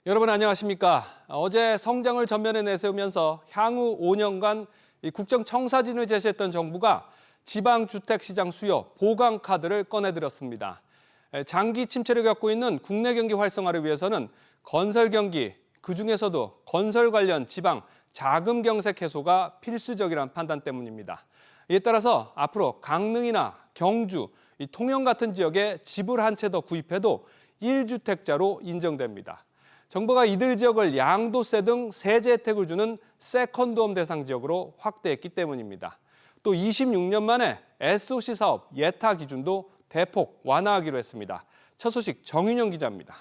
여러분 안녕하십니까? 어제 성장을 전면에 내세우면서 향후 5년간 국정 청사진을 제시했던 정부가 지방주택시장 수요 보강 카드를 꺼내들었습니다. 장기 침체를 겪고 있는 국내 경기 활성화를 위해서는 건설 경기, 그중에서도 건설 관련 지방 자금 경색 해소가 필수적이라는 판단 때문입니다. 이에 따라서 앞으로 강릉이나 경주, 통영 같은 지역에 집을 한 채 더 구입해도 1주택자로 인정됩니다. 정부가 이들 지역을 양도세 등 세제 혜택을 주는 세컨드홈 대상 지역으로 확대했기 때문입니다. 또 26년 만에 SOC 사업 예타 기준도 대폭 완화하기로 했습니다. 첫 소식 정윤영 기자입니다.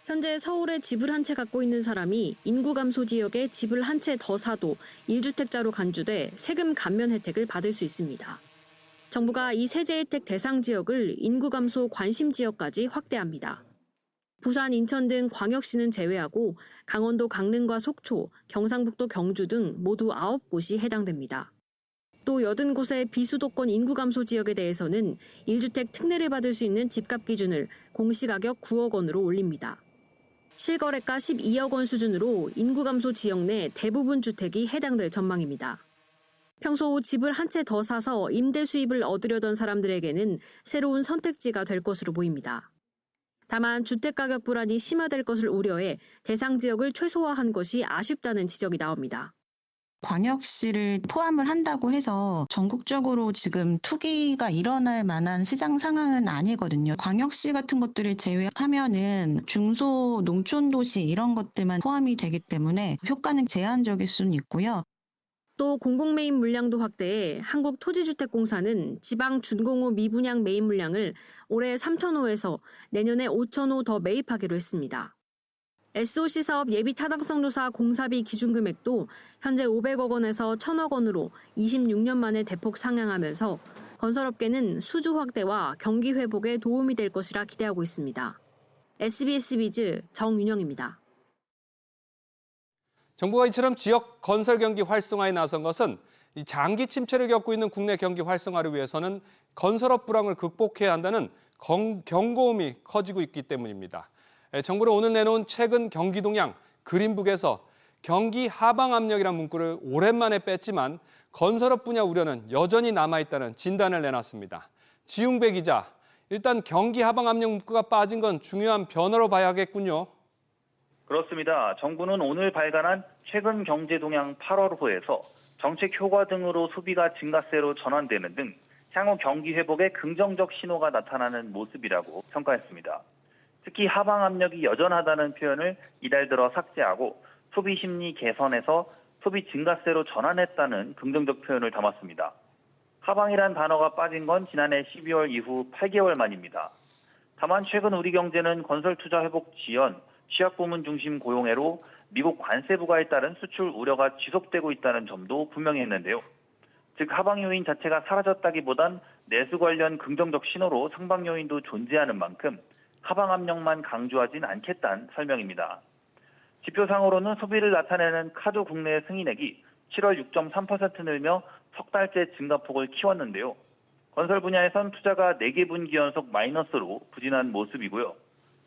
현재 서울에 집을 한 채 갖고 있는 사람이 인구 감소 지역에 집을 한 채 더 사도 1주택자로 간주돼 세금 감면 혜택을 받을 수 있습니다. 정부가 이 세제 혜택 대상 지역을 인구 감소 관심 지역까지 확대합니다. 부산, 인천 등 광역시는 제외하고 강원도 강릉과 속초, 경상북도 경주 등 모두 9곳이 해당됩니다. 또 80곳의 비수도권 인구 감소 지역에 대해서는 1주택 특례를 받을 수 있는 집값 기준을 공시가격 9억 원으로 올립니다. 실거래가 12억 원 수준으로 인구 감소 지역 내 대부분 주택이 해당될 전망입니다. 평소 집을 한 채 더 사서 임대 수입을 얻으려던 사람들에게는 새로운 선택지가 될 것으로 보입니다. 다만 주택가격 불안이 심화될 것을 우려해 대상 지역을 최소화한 것이 아쉽다는 지적이 나옵니다. 광역시를 포함을 한다고 해서 전국적으로 지금 투기가 일어날 만한 시장 상황은 아니거든요. 광역시 같은 것들을 제외하면은 중소 농촌도시 이런 것들만 포함이 되기 때문에 효과는 제한적일 수는 있고요. 또 공공 매입 물량도 확대해 한국토지주택공사는 지방 준공호 미분양 매입 물량을 올해 3,000호에서 내년에 5,000호 더 매입하기로 했습니다. SOC 사업 예비 타당성 조사 공사비 기준 금액도 현재 500억 원에서 1,000억 원으로 26년 만에 대폭 상향하면서 건설업계는 수주 확대와 경기 회복에 도움이 될 것이라 기대하고 있습니다. SBS 비즈 정윤영입니다. 정부가 이처럼 지역 건설 경기 활성화에 나선 것은 장기 침체를 겪고 있는 국내 경기 활성화를 위해서는 건설업 불황을 극복해야 한다는 경고음이 커지고 있기 때문입니다. 정부는 오늘 내놓은 최근 경기 동향 그린북에서 경기 하방 압력이라는 문구를 오랜만에 뺐지만 건설업 분야 우려는 여전히 남아있다는 진단을 내놨습니다. 지웅배 기자, 일단 경기 하방 압력 문구가 빠진 건 중요한 변화로 봐야겠군요. 그렇습니다. 정부는 오늘 발간한 최근 경제 동향 8월호에서 정책 효과 등으로 소비가 증가세로 전환되는 등 향후 경기 회복에 긍정적 신호가 나타나는 모습이라고 평가했습니다. 특히 하방 압력이 여전하다는 표현을 이달 들어 삭제하고 소비 심리 개선에서 소비 증가세로 전환했다는 긍정적 표현을 담았습니다. 하방이란 단어가 빠진 건 지난해 12월 이후 8개월 만입니다. 다만 최근 우리 경제는 건설 투자 회복 지연, 취약 부문 중심 고용애로 미국 관세 부과에 따른 수출 우려가 지속되고 있다는 점도 분명히 했는데요. 즉 하방 요인 자체가 사라졌다기보단 내수 관련 긍정적 신호로 상방 요인도 존재하는 만큼 하방 압력만 강조하진 않겠다는 설명입니다. 지표상으로는 소비를 나타내는 카드 국내 승인액이 7월 6.3% 늘며 석 달째 증가폭을 키웠는데요. 건설 분야에선 투자가 4개 분기 연속 마이너스로 부진한 모습이고요.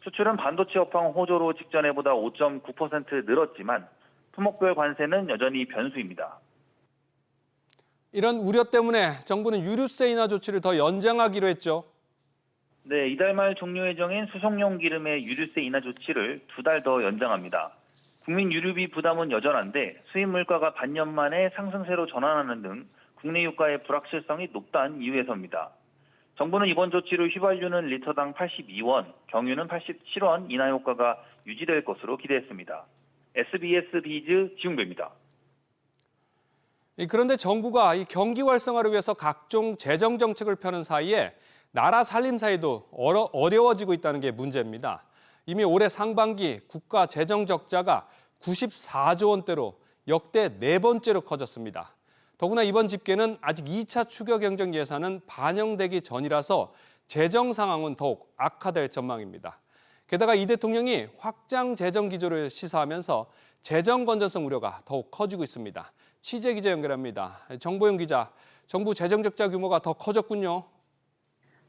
수출은 반도체 업황 호조로 직전에보다 5.9% 늘었지만 품목별 관세는 여전히 변수입니다. 이런 우려 때문에 정부는 유류세 인하 조치를 더 연장하기로 했죠. 네, 이달 말 종료 예정인 수송용 기름의 유류세 인하 조치를 2달 더 연장합니다. 국민 유류비 부담은 여전한데 수입 물가가 반년 만에 상승세로 전환하는 등 국내 유가의 불확실성이 높다는 이유에서입니다. 정부는 이번 조치로 휘발유는 리터당 82원, 경유는 87원 인하 효과가 유지될 것으로 기대했습니다. SBS 비즈 지웅배입니다. 그런데 정부가 이 경기 활성화를 위해서 각종 재정 정책을 펴는 사이에 나라 살림살이도 어려워지고 있다는 게 문제입니다. 이미 올해 상반기 국가 재정 적자가 94조 원대로 역대 4번째로 커졌습니다. 더구나 이번 집계는 아직 2차 추경 경정 예산은 반영되기 전이라서 재정 상황은 더욱 악화될 전망입니다. 게다가 이 대통령이 확장 재정 기조를 시사하면서 재정 건전성 우려가 더욱 커지고 있습니다. 취재 기자 연결합니다. 정보영 기자, 정부 재정 적자 규모가 더 커졌군요.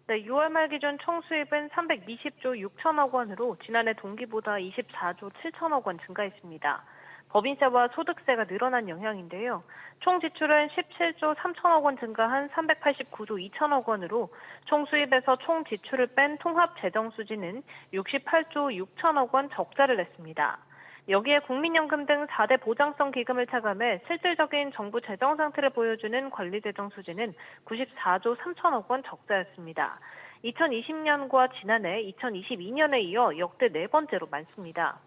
네, 6월 말 기준 총 수입은 320조 6천억 원으로 지난해 동기보다 24조 7천억 원 증가했습니다. 법인세와 소득세가 늘어난 영향인데요. 총 지출은 17조 3천억 원 증가한 389조 2천억 원으로 총 수입에서 총 지출을 뺀 통합 재정 수지는 68조 6천억 원 적자를 냈습니다. 여기에 국민연금 등 4대 보장성 기금을 차감해 실질적인 정부 재정 상태를 보여주는 관리재정 수지는 94조 3천억 원 적자였습니다. 2020년과 지난해 2022년에 이어 역대 네 번째로 많습니다.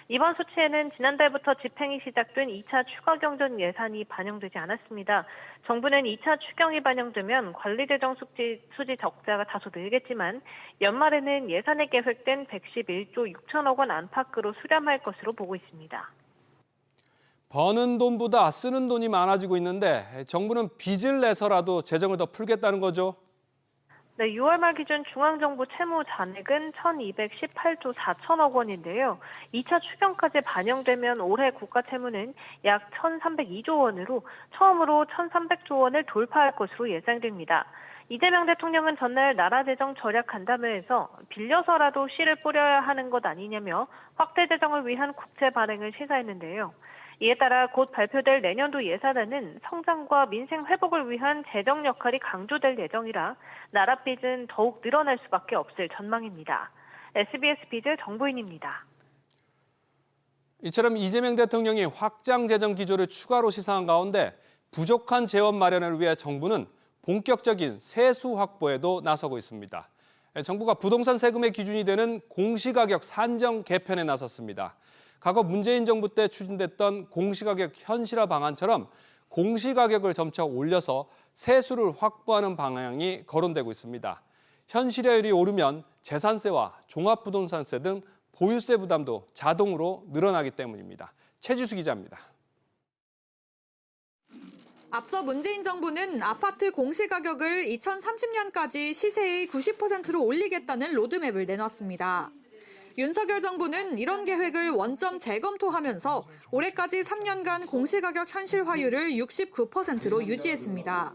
이번 수치에는 지난달부터 집행이 시작된 2차 추가 경정 예산이 반영되지 않았습니다. 정부는 2차 추경이 반영되면 관리재정 수지 적자가 다소 늘겠지만 연말에는 예산에 계획된 111조 6천억 원 안팎으로 수렴할 것으로 보고 있습니다. 버는 돈보다 쓰는 돈이 많아지고 있는데 정부는 빚을 내서라도 재정을 더 풀겠다는 거죠? 네, 6월 말 기준 중앙정부 채무 잔액은 1,218조 4천억 원인데요. 2차 추경까지 반영되면 올해 국가 채무는 약 1,302조 원으로 처음으로 1,300조 원을 돌파할 것으로 예상됩니다. 이재명 대통령은 전날 나라 재정 절약 간담회에서 빌려서라도 씨를 뿌려야 하는 것 아니냐며 확대 재정을 위한 국채 발행을 시사했는데요. 이에 따라 곧 발표될 내년도 예산안은 성장과 민생 회복을 위한 재정 역할이 강조될 예정이라 나라 빚은 더욱 늘어날 수밖에 없을 전망입니다. SBS 빚의 정보인입니다. 이처럼 이재명 대통령이 확장 재정 기조를 추가로 시사한 가운데 부족한 재원 마련을 위해 정부는 본격적인 세수 확보에도 나서고 있습니다. 정부가 부동산 세금의 기준이 되는 공시가격 산정 개편에 나섰습니다. 과거 문재인 정부 때 추진됐던 공시가격 현실화 방안처럼 공시가격을 점차 올려서 세수를 확보하는 방향이 거론되고 있습니다. 현실화율이 오르면 재산세와 종합부동산세 등 보유세 부담도 자동으로 늘어나기 때문입니다. 최지수 기자입니다. 앞서 문재인 정부는 아파트 공시가격을 2030년까지 시세의 90%로 올리겠다는 로드맵을 내놨습니다. 윤석열 정부는 이런 계획을 원점 재검토하면서 올해까지 3년간 공시가격 현실화율을 69%로 유지했습니다.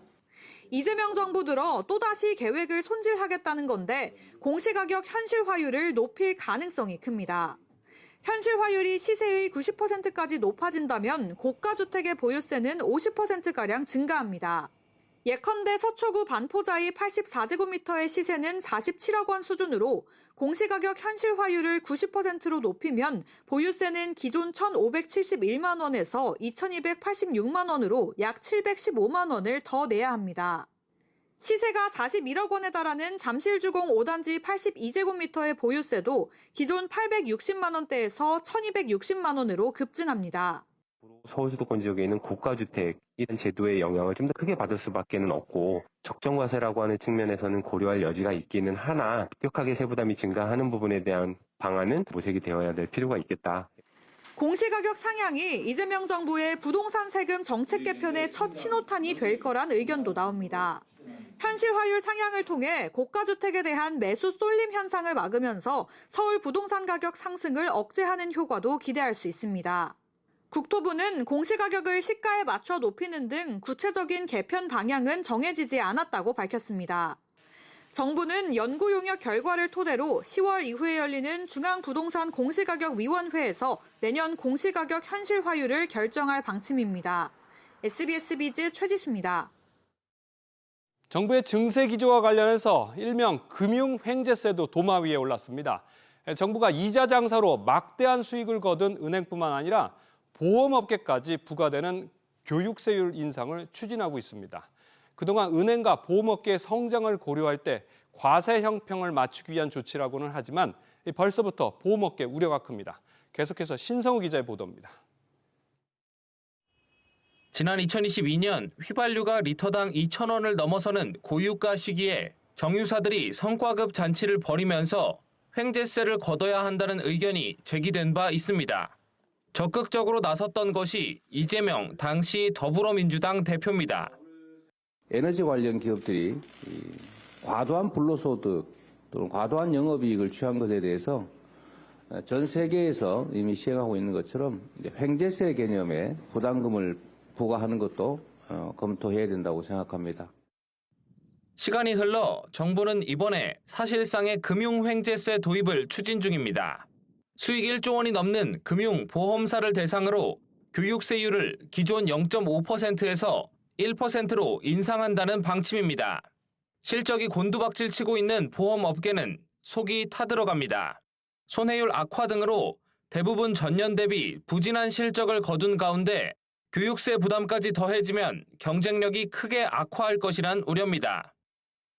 이재명 정부 들어 또다시 계획을 손질하겠다는 건데 공시가격 현실화율을 높일 가능성이 큽니다. 현실화율이 시세의 90%까지 높아진다면 고가주택의 보유세는 50%가량 증가합니다. 예컨대 서초구 반포자이 84제곱미터의 시세는 47억 원 수준으로 공시가격 현실화율을 90%로 높이면 보유세는 기존 1,571만 원에서 2,286만 원으로 약 715만 원을 더 내야 합니다. 시세가 41억 원에 달하는 잠실주공 5단지 82제곱미터의 보유세도 기존 860만 원대에서 1,260만 원으로 급증합니다. 서울 수도권 지역에 있는 고가주택 이런 제도의 영향을 좀 더 크게 받을 수밖에는 없고 적정과세라고 하는 측면에서는 고려할 여지가 있기는 하나 급격하게 세부담이 증가하는 부분에 대한 방안은 모색이 되어야 될 필요가 있겠다. 공시가격 상향이 이재명 정부의 부동산 세금 정책 개편의 첫 신호탄이 될 거란 의견도 나옵니다. 현실화율 상향을 통해 고가주택에 대한 매수 쏠림 현상을 막으면서 서울 부동산 가격 상승을 억제하는 효과도 기대할 수 있습니다. 국토부는 공시가격을 시가에 맞춰 높이는 등 구체적인 개편 방향은 정해지지 않았다고 밝혔습니다. 정부는 연구 용역 결과를 토대로 10월 이후에 열리는 중앙부동산 공시가격위원회에서 내년 공시가격 현실화율을 결정할 방침입니다. SBS 비즈 최지수입니다. 정부의 증세 기조와 관련해서 일명 금융횡재세도 도마 위에 올랐습니다. 정부가 이자 장사로 막대한 수익을 거둔 은행뿐만 아니라 보험업계까지 부과되는 교육세율 인상을 추진하고 있습니다. 그동안 은행과 보험업계의 성장을 고려할 때 과세 형평을 맞추기 위한 조치라고는 하지만 벌써부터 보험업계 우려가 큽니다. 계속해서 신성우 기자의 보도입니다. 지난 2022년 휘발유가 리터당 2,000원을 넘어서는 고유가 시기에 정유사들이 성과급 잔치를 벌이면서 횡재세를 걷어야 한다는 의견이 제기된 바 있습니다. 적극적으로 나섰던 것이 이재명 당시 더불어민주당 대표입니다. 에너지 관련 기업들이 과도한 불로소득 또는 과도한 영업이익을 취한 것에 대해서 전 세계에서 이미 시행하고 있는 것처럼 횡재세 개념의 부담금을 부과하는 것도 검토해야 된다고 생각합니다. 시간이 흘러 정부는 이번에 사실상의 금융횡재세 도입을 추진 중입니다. 수익 1조 원이 넘는 금융보험사를 대상으로 교육세율을 기존 0.5%에서 1%로 인상한다는 방침입니다. 실적이 곤두박질 치고 있는 보험업계는 속이 타들어갑니다. 손해율 악화 등으로 대부분 전년 대비 부진한 실적을 거둔 가운데 교육세 부담까지 더해지면 경쟁력이 크게 악화할 것이란 우려입니다.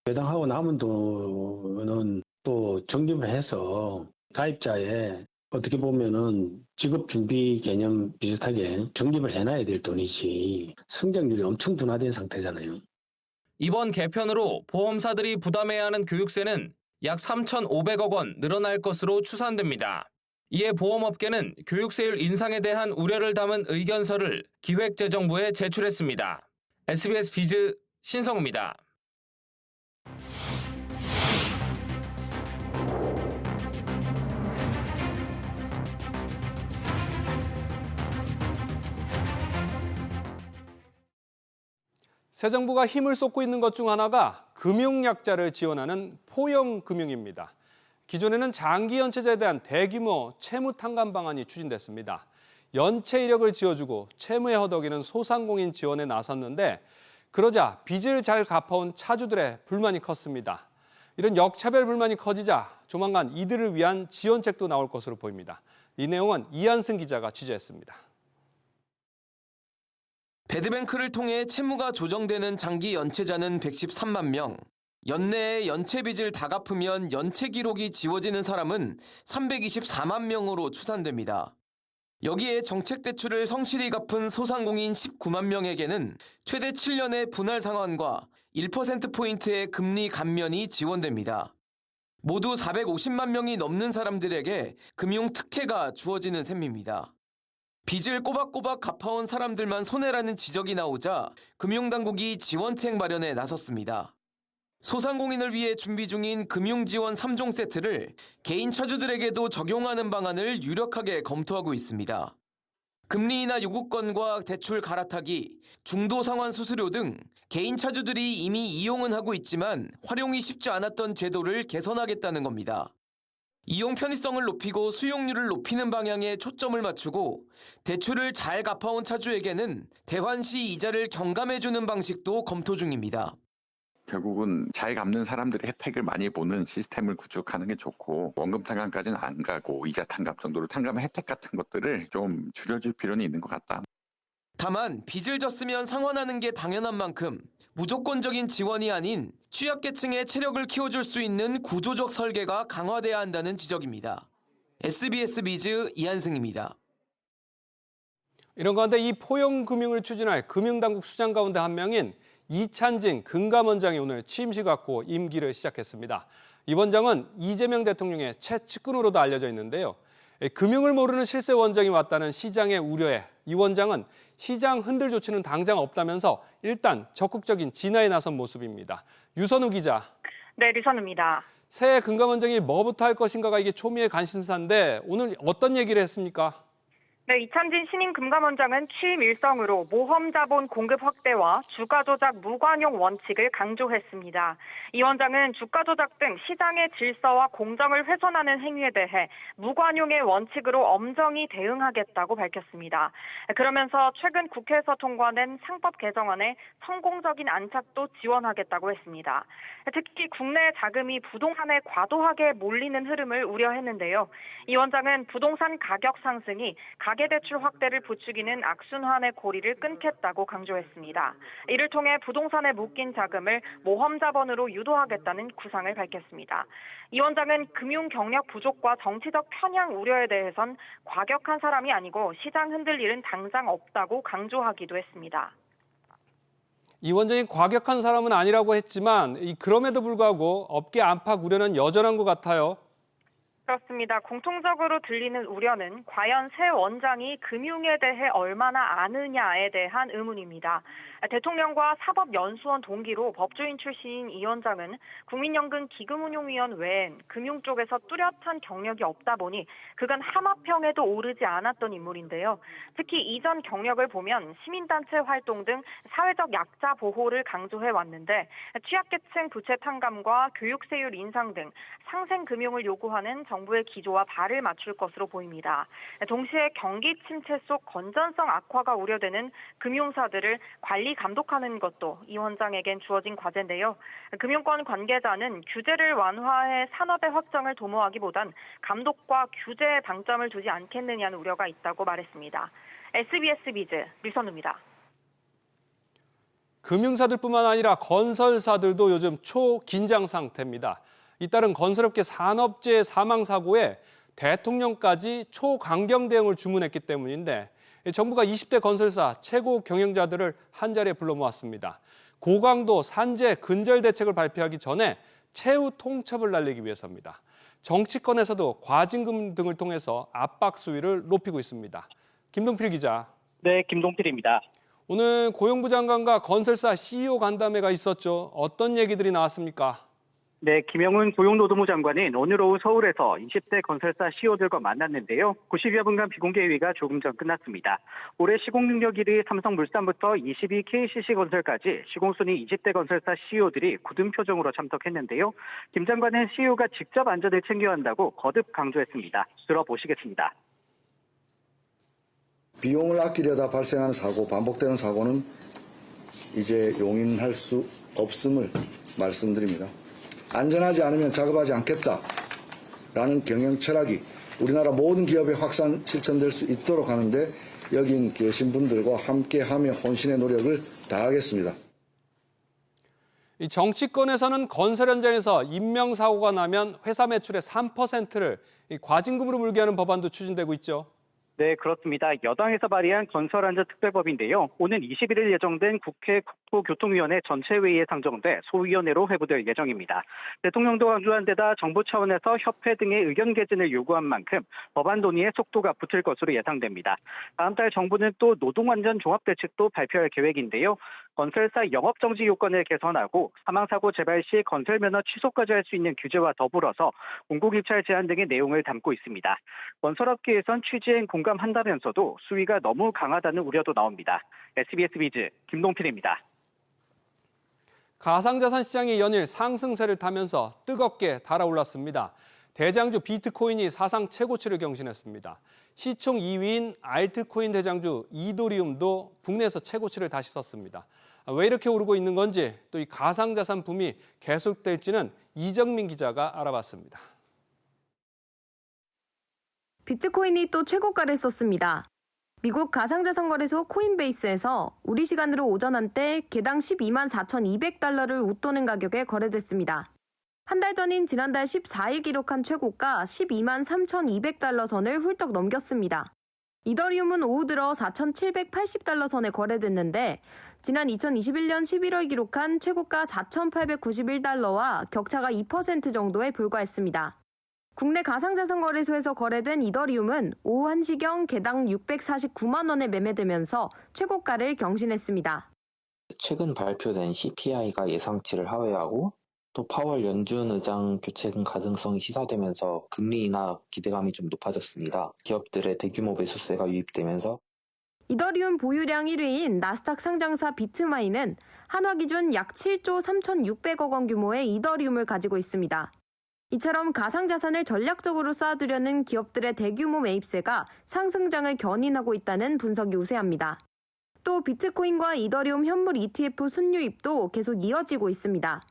배당하고 남은 돈은 또 적립을 해서 가입자의 어떻게 보면은 직업 준비 개념 비슷하게 적립을 해놔야 될 돈이지 성장률이 엄청 둔화된 상태잖아요. 이번 개편으로 보험사들이 부담해야 하는 교육세는 약 3,500억 원 늘어날 것으로 추산됩니다. 이에 보험업계는 교육세율 인상에 대한 우려를 담은 의견서를 기획재정부에 제출했습니다. SBS 비즈 신성우입니다. 새 정부가 힘을 쏟고 있는 것 중 하나가 금융약자를 지원하는 포용금융입니다. 기존에는 장기 연체자에 대한 대규모 채무 탕감 방안이 추진됐습니다. 연체 이력을 지어주고 채무에 허덕이는 소상공인 지원에 나섰는데 그러자 빚을 잘 갚아온 차주들의 불만이 컸습니다. 이런 역차별 불만이 커지자 조만간 이들을 위한 지원책도 나올 것으로 보입니다. 이 내용은 이한승 기자가 취재했습니다. 배드뱅크를 통해 채무가 조정되는 장기 연체자는 113만 명, 연내에 연체 빚을 다 갚으면 연체 기록이 지워지는 사람은 324만 명으로 추산됩니다. 여기에 정책 대출을 성실히 갚은 소상공인 19만 명에게는 최대 7년의 분할 상환과 1%포인트의 금리 감면이 지원됩니다. 모두 450만 명이 넘는 사람들에게 금융 특혜가 주어지는 셈입니다. 빚을 꼬박꼬박 갚아온 사람들만 손해라는 지적이 나오자 금융당국이 지원책 마련에 나섰습니다. 소상공인을 위해 준비 중인 금융지원 3종 세트를 개인 차주들에게도 적용하는 방안을 유력하게 검토하고 있습니다. 금리 인하 요구권과 대출 갈아타기, 중도 상환 수수료 등 개인 차주들이 이미 이용은 하고 있지만 활용이 쉽지 않았던 제도를 개선하겠다는 겁니다. 이용 편의성을 높이고 수용률을 높이는 방향에 초점을 맞추고 대출을 잘 갚아온 차주에게는 대환 시 이자를 경감해주는 방식도 검토 중입니다. 결국은 잘 갚는 사람들이 혜택을 많이 보는 시스템을 구축하는 게 좋고 원금 탕감까지는 안 가고 이자 탕감 정도로 탕감의 혜택 같은 것들을 좀 줄여줄 필요는 있는 것 같다. 다만 빚을 졌으면 상환하는 게 당연한 만큼 무조건적인 지원이 아닌 취약계층의 체력을 키워줄 수 있는 구조적 설계가 강화돼야 한다는 지적입니다. SBS 비즈 이한승입니다. 이런 가운데 이 포용금융을 추진할 금융당국 수장 가운데 한 명인 이찬진 금감원장이 오늘 취임식 갖고 임기를 시작했습니다. 이 원장은 이재명 대통령의 최측근으로도 알려져 있는데요. 금융을 모르는 실세 원장이 왔다는 시장의 우려에 이 원장은 시장 흔들 조치는 당장 없다면서 일단 적극적인 진화에 나선 모습입니다. 유선우 기자. 네, 류선우입니다. 새 금감원장이 뭐부터 할 것인가가 이게 초미의 관심사인데 오늘 어떤 얘기를 했습니까? 네, 이찬진 신임 금감원장은 취임 일성으로 모험 자본 공급 확대와 주가 조작 무관용 원칙을 강조했습니다. 이 원장은 주가 조작 등 시장의 질서와 공정을 훼손하는 행위에 대해 무관용의 원칙으로 엄정히 대응하겠다고 밝혔습니다. 그러면서 최근 국회에서 통과된 상법 개정안에 성공적인 안착도 지원하겠다고 했습니다. 특히 국내 자금이 부동산에 과도하게 몰리는 흐름을 우려했는데요. 이 원장은 부동산 가격 상승이 가계대출 확대를 부추기는 악순환의 고리를 끊겠다고 강조했습니다. 이를 통해 부동산에 묶인 자금을 모험자본으로 유도하겠다는 구상을 밝혔습니다. 이 원장은 금융 경력 부족과 정치적 편향 우려에 대해선 과격한 사람이 아니고 시장 흔들 일은 당장 없다고 강조하기도 했습니다. 이 원장이 과격한 사람은 아니라고 했지만 그럼에도 불구하고 업계 안팎 우려는 여전한 것 같아요. 그렇습니다. 공통적으로 들리는 우려는 과연 새 원장이 금융에 대해 얼마나 아느냐에 대한 의문입니다. 대통령과 사법연수원 동기로 법조인 출신인 이 원장은 국민연금 기금운용위원 외엔 금융 쪽에서 뚜렷한 경력이 없다 보니 그간 하마평에도 오르지 않았던 인물인데요. 특히 이전 경력을 보면 시민단체 활동 등 사회적 약자 보호를 강조해 왔는데 취약계층 부채 탕감과 교육세율 인상 등 상생금융을 요구하는 정부의 기조와 발을 맞출 것으로 보입니다. 동시에 경기 침체 속 건전성 악화가 우려되는 금융사들을 관리 감독하는 것도 이 원장에겐 주어진 과제인데요. 금융권 관계자는 규제를 완화해 산업의 확장을 도모하기보단 감독과 규제에 방점을 두지 않겠느냐는 우려가 있다고 말했습니다. SBS 비즈 류선우입니다. 금융사들뿐만 아니라 건설사들도 요즘 초긴장 상태입니다. 잇따른 건설업계 산업재해 사망 사고에 대통령까지 초강경 대응을 주문했기 때문인데 정부가 20대 건설사 최고 경영자들을 한자리에 불러 모았습니다. 고강도 산재 근절 대책을 발표하기 전에 최후 통첩을 날리기 위해서입니다. 정치권에서도 과징금 등을 통해서 압박 수위를 높이고 있습니다. 김동필 기자. 네, 김동필입니다. 오늘 고용부 장관과 건설사 CEO 간담회가 있었죠. 어떤 얘기들이 나왔습니까? 네, 김영훈 고용노동부 장관은 오늘 오후 서울에서 20대 건설사 CEO들과 만났는데요. 90여 분간 비공개 회의가 조금 전 끝났습니다. 올해 시공능력 1위 삼성물산부터 22 KCC 건설까지 시공순위 20대 건설사 CEO들이 굳은 표정으로 참석했는데요. 김 장관은 CEO가 직접 안전을 챙겨야 한다고 거듭 강조했습니다. 들어보시겠습니다. 비용을 아끼려다 발생하는 사고, 반복되는 사고는 이제 용인할 수 없음을 말씀드립니다. 안전하지 않으면 작업하지 않겠다라는 경영 철학이 우리나라 모든 기업에 확산 실천될 수 있도록 하는데 여기 계신 분들과 함께하며 혼신의 노력을 다하겠습니다. 이 정치권에서는 건설 현장에서 인명사고가 나면 회사 매출의 3%를 과징금으로 물게 하는 법안도 추진되고 있죠. 네, 그렇습니다. 여당에서 발의한 건설안전특별법인데요. 오는 21일 예정된 국회 국토교통위원회 전체회의에 상정돼 소위원회로 회부될 예정입니다. 대통령도 강조한 데다 정부 차원에서 협회 등의 의견 개진을 요구한 만큼 법안 논의에 속도가 붙을 것으로 예상됩니다. 다음 달 정부는 또 노동안전 종합대책도 발표할 계획인데요. 건설사 영업정지 요건을 개선하고 사망사고 재발 시 건설면허 취소까지 할 수 있는 규제와 더불어서 공공입찰 제한 등의 내용을 담고 있습니다. 건설업계에선 취지엔 공감한다면서도 수위가 너무 강하다는 우려도 나옵니다. SBS 비즈 김동필입니다. 가상자산 시장이 연일 상승세를 타면서 뜨겁게 달아올랐습니다. 대장주 비트코인이 사상 최고치를 경신했습니다. 시총 2위인 알트코인 대장주 이더리움도 국내에서 최고치를 다시 썼습니다. 왜 이렇게 오르고 있는 건지 또 이 가상자산 붐이 계속될지는 이정민 기자가 알아봤습니다. 비트코인이 또 최고가를 썼습니다. 미국 가상자산거래소 코인베이스에서 우리 시간으로 오전 한때 개당 12만 4,200달러를 웃도는 가격에 거래됐습니다. 한 달 전인 지난달 14일 기록한 최고가 12만 3,200달러 선을 훌쩍 넘겼습니다. 이더리움은 오후 들어 4,780달러 선에 거래됐는데 지난 2021년 11월 기록한 최고가 4,891달러와 격차가 2% 정도에 불과했습니다. 국내 가상자산거래소에서 거래된 이더리움은 오후 1시경 개당 649만 원에 매매되면서 최고가를 경신했습니다. 최근 발표된 CPI가 예상치를 하회하고 또 파월 연준 의장 교체금 가능성이 시사되면서 금리 인하 기대감이 좀 높아졌습니다. 기업들의 대규모 매수세가 유입되면서 이더리움 보유량 1위인 나스닥 상장사 비트마인은 한화 기준 약 7조 3,600억 원 규모의 이더리움을 가지고 있습니다. 이처럼 가상자산을 전략적으로 쌓아두려는 기업들의 대규모 매입세가 상승장을 견인하고 있다는 분석이 우세합니다. 또 비트코인과 이더리움 현물 ETF 순유입도 계속 이어지고 있습니다.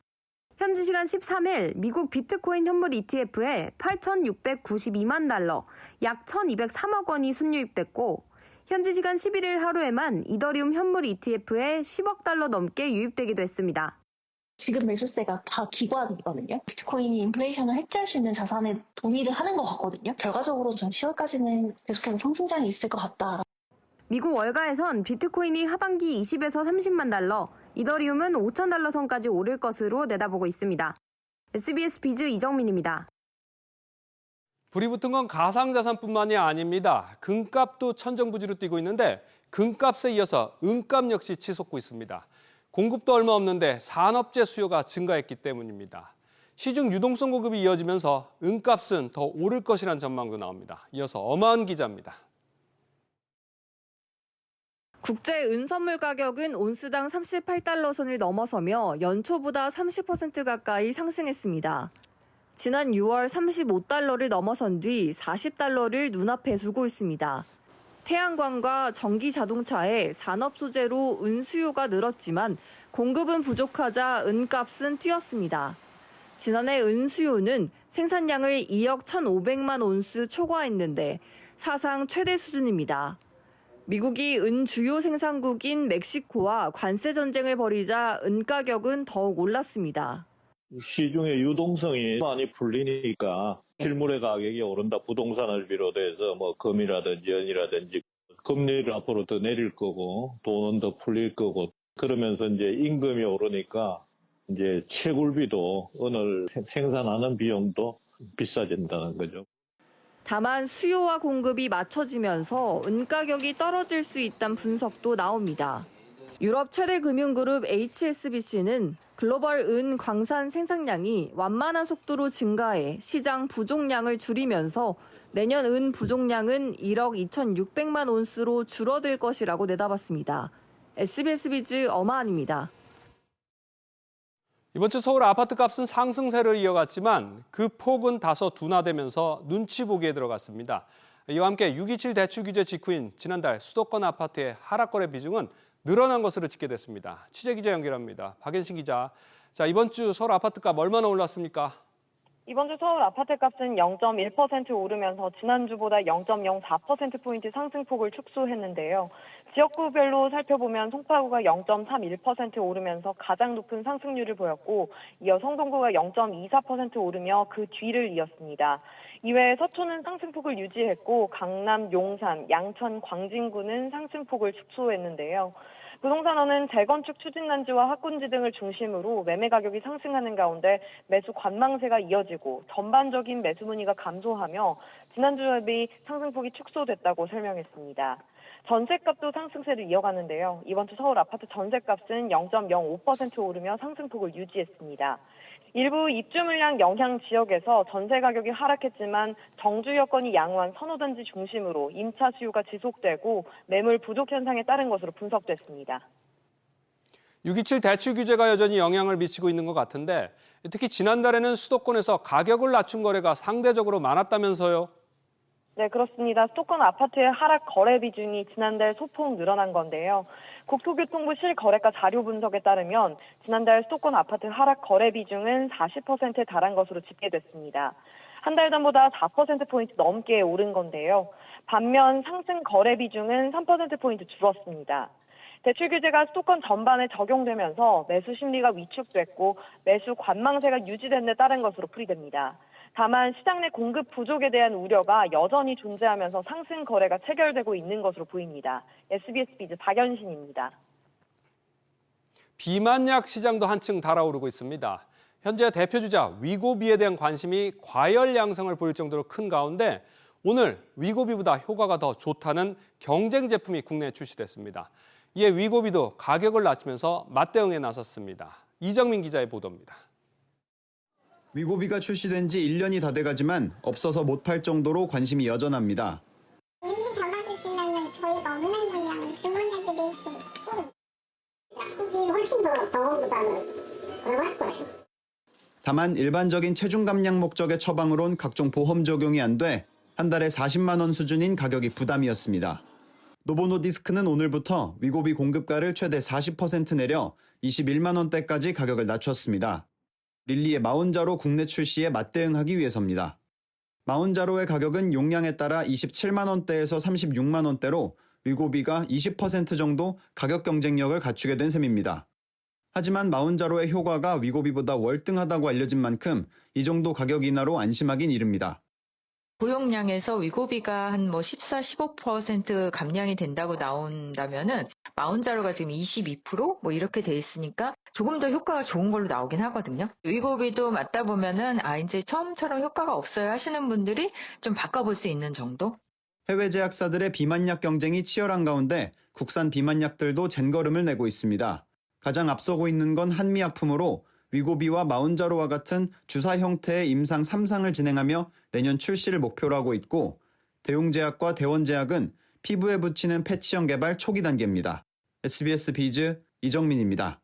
현지 시간 13일 미국 비트코인 현물 ETF에 8,692만 달러, 약 1,203억 원이 순유입됐고 현지 시간 11일 하루에만 이더리움 현물 ETF에 10억 달러 넘게 유입되기도 했습니다. 지금 매수세가 다 기관이거든요. 비트코인이 인플레이션을 해치할 수 있는 자산에 동의를 하는 것 같거든요. 결과적으로 전 10월까지는 계속해서 상승장이 있을 것 같다. 미국 월가에선 비트코인이 하반기 20에서 30만 달러, 이더리움은 5천 달러 선까지 오를 것으로 내다보고 있습니다. SBS 비즈 이정민입니다. 불이 붙은 건 가상자산뿐만이 아닙니다. 금값도 천정부지로 뛰고 있는데 금값에 이어서 은값 역시 치솟고 있습니다. 공급도 얼마 없는데 산업재 수요가 증가했기 때문입니다. 시중 유동성 공급이 이어지면서 은값은 더 오를 것이라는 전망도 나옵니다. 이어서 엄하은 기자입니다. 국제 은선물 가격은 온스당 38달러 선을 넘어서며 연초보다 30% 가까이 상승했습니다. 지난 6월 35달러를 넘어선 뒤 40달러를 눈앞에 두고 있습니다. 태양광과 전기 자동차의 산업 소재로 은 수요가 늘었지만 공급은 부족하자 은값은 뛰었습니다. 지난해 은 수요는 생산량을 2억 1,500만 온스 초과했는데 사상 최대 수준입니다. 미국이 은 주요 생산국인 멕시코와 관세 전쟁을 벌이자 은 가격은 더욱 올랐습니다. 시중의 유동성이 많이 풀리니까 실물의 가격이 오른다. 부동산을 비롯해서 금이라든지 연이라든지 금리를 앞으로 더 내릴 거고 돈은 더 풀릴 거고 그러면서 이제 임금이 오르니까 이제 채굴비도 은을 생산하는 비용도 비싸진다는 거죠. 다만 수요와 공급이 맞춰지면서 은 가격이 떨어질 수 있다는 분석도 나옵니다. 유럽 최대 금융그룹 HSBC는 글로벌 은 광산 생산량이 완만한 속도로 증가해 시장 부족량을 줄이면서 내년 은 부족량은 1억 2,600만 온스로 줄어들 것이라고 내다봤습니다. SBS 비즈 엄하은입니다. 이번 주 서울 아파트값은 상승세를 이어갔지만 그 폭은 다소 둔화되면서 눈치 보기에 들어갔습니다. 이와 함께 6.27 대출 규제 직후인 지난달 수도권 아파트의 하락거래 비중은 늘어난 것으로 집계됐습니다. 취재기자 연결합니다. 박연신 기자. 자, 이번 주 서울 아파트값 얼마나 올랐습니까? 이번 주 서울 아파트값은 0.1% 오르면서 지난주보다 0.04%포인트 상승폭을 축소했는데요. 지역구별로 살펴보면 송파구가 0.31% 오르면서 가장 높은 상승률을 보였고 이어 성동구가 0.24% 오르며 그 뒤를 이었습니다. 이외에 서초는 상승폭을 유지했고 강남, 용산, 양천, 광진구는 상승폭을 축소했는데요. 부동산원은 재건축 추진단지와 학군지 등을 중심으로 매매 가격이 상승하는 가운데 매수 관망세가 이어지고 전반적인 매수 문의가 감소하며 지난주 대비 상승폭이 축소됐다고 설명했습니다. 전셋값도 상승세를 이어가는데요. 이번 주 서울 아파트 전셋값은 0.05% 오르며 상승폭을 유지했습니다. 일부 입주 물량 영향 지역에서 전세 가격이 하락했지만 정주 여건이 양호한 선호단지 중심으로 임차 수요가 지속되고 매물 부족 현상에 따른 것으로 분석됐습니다. 6.27 대출 규제가 여전히 영향을 미치고 있는 것 같은데 특히 지난달에는 수도권에서 가격을 낮춘 거래가 상대적으로 많았다면서요? 네, 그렇습니다. 수도권 아파트의 하락 거래 비중이 지난달 소폭 늘어난 건데요. 국토교통부 실거래가 자료 분석에 따르면 지난달 수도권 아파트 하락 거래 비중은 40%에 달한 것으로 집계됐습니다. 한 달 전보다 4%포인트 넘게 오른 건데요. 반면 상승 거래 비중은 3%포인트 줄었습니다. 대출 규제가 수도권 전반에 적용되면서 매수 심리가 위축됐고 매수 관망세가 유지된 데 따른 것으로 풀이됩니다. 다만 시장 내 공급 부족에 대한 우려가 여전히 존재하면서 상승 거래가 체결되고 있는 것으로 보입니다. SBS 비즈 박연신입니다. 비만약 시장도 한층 달아오르고 있습니다. 현재 대표주자 위고비에 대한 관심이 과열 양상을 보일 정도로 큰 가운데 오늘 위고비보다 효과가 더 좋다는 경쟁 제품이 국내에 출시됐습니다. 이에 위고비도 가격을 낮추면서 맞대응에 나섰습니다. 이정민 기자의 보도입니다. 위고비가 출시된 지 1년이 다 돼가지만 없어서 못 팔 정도로 관심이 여전합니다. 미리 잡아주시면 저희가 없는 물량을 주문해드릴 수 있고 약국이 훨씬 더 병원보다는 저렴할 거예요. 다만 일반적인 체중 감량 목적의 처방으론 각종 보험 적용이 안 돼 한 달에 40만 원 수준인 가격이 부담이었습니다. 노보노디스크는 오늘부터 위고비 공급가를 최대 40% 내려 21만 원대까지 가격을 낮췄습니다. 릴리의 마운자로 국내 출시에 맞대응하기 위해서입니다. 마운자로의 가격은 용량에 따라 27만 원대에서 36만 원대로 위고비가 20% 정도 가격 경쟁력을 갖추게 된 셈입니다. 하지만 마운자로의 효과가 위고비보다 월등하다고 알려진 만큼 이 정도 가격 인하로 안심하긴 이릅니다. 고용량에서 위고비가 한 14, 15% 감량이 된다고 나온다면은 마운자로가 지금 22% 이렇게 돼 있으니까 조금 더 효과가 좋은 걸로 나오긴 하거든요. 위고비도 맞다 보면은 이제 처음처럼 효과가 없어요 하시는 분들이 좀 바꿔볼 수 있는 정도? 해외 제약사들의 비만약 경쟁이 치열한 가운데 국산 비만약들도 젠걸음을 내고 있습니다. 가장 앞서고 있는 건 한미약품으로 위고비와 마운자로와 같은 주사 형태의 임상 3상을 진행하며 내년 출시를 목표로 하고 있고, 대웅제약과 대원제약은 피부에 붙이는 패치형 개발 초기 단계입니다. SBS 비즈 이정민입니다.